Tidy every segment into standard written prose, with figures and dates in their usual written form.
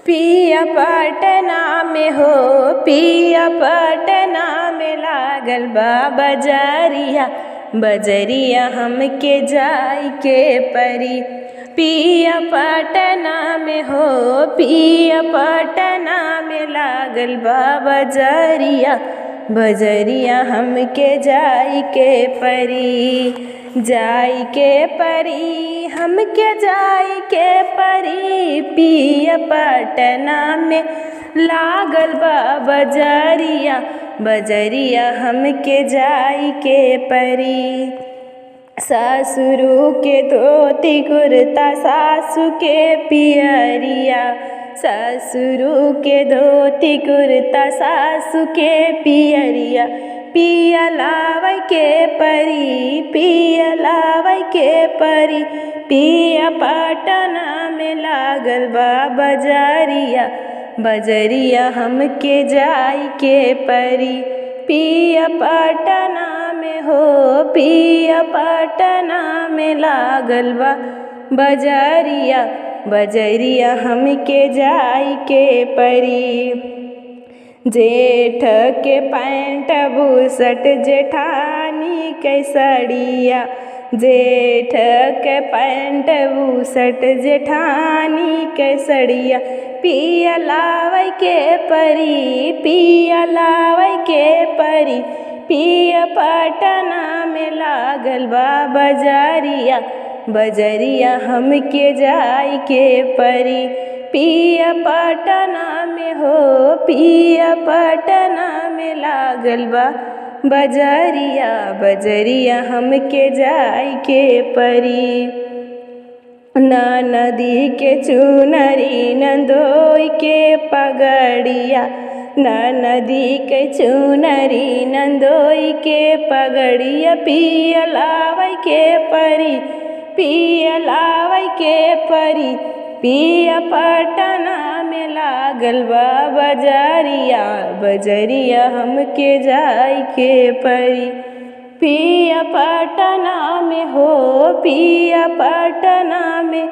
पिया पटना में हो, पिया पटना में लागल बा बजरिया, बजरिया हमके जाई के परी। पिया पटना में हो, पिया पटना में लागल बा बजरिया, बजरिया हमके जाई के परी। जाई के परी हमके जाई के परी, पिया पटना में लागल बा बजरिया, बजरिया हमके जाई के परी। ससुरु के धोती कुर्ता सासु के पियरिया, ससुरु के धोती कुर्ता सासु के पियरिया, पिया लावै के परी, पिया लावै के परी। पिया पटना में लागल बा बजरिया, बजरिया हमके जाई के परी। पिया पटना में हो, पिया पटना में लागल बा बजरिया, बजरिया हमके जाई के परी। जेठ के पैंट बुसट जेठानी के सड़िया, जेठ के पैंट बुसट जेठानी के सड़िया, पिया लावै के परी, पिया लावै के परी। पिया पटना में लागल बा बजरिया, बजरिया हमके जाई के परी। पिया पटना में हो, पिया पटना में लागल बा बजरिया, बजरिया हमके जाई के परी। नदी के चुनरी नंदोई के पगड़िया, नदी के चुनरी नंदोई के पगड़िया, पिया लावै के परी, पिया लावै के परी। पिया पटना में लागल बा बजरिया, बजरिया हमके जाई के परी। पिया पटना में हो, पिया पटना में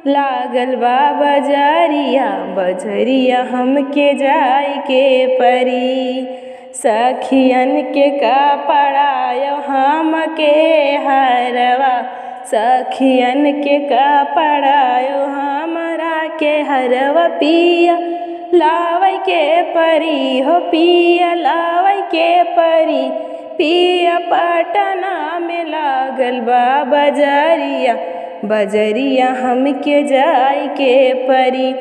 लागल बा बजरिया, बजरिया हमके जाई के परी। सखियन के कपड़ा हमके हरवा, सखियन के कपड़ा हमरा के हरवा, पिया लावै के परी हो, पिया लावै के परी। पिया पटना में लागल बा बजरिया, बजरिया हमके जाई के परी।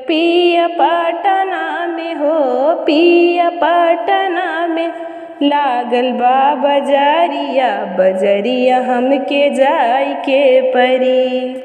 पिया पटना में हो, पिया पटना में लागल बा बजरिया, बजरिया हमके जाई के परी।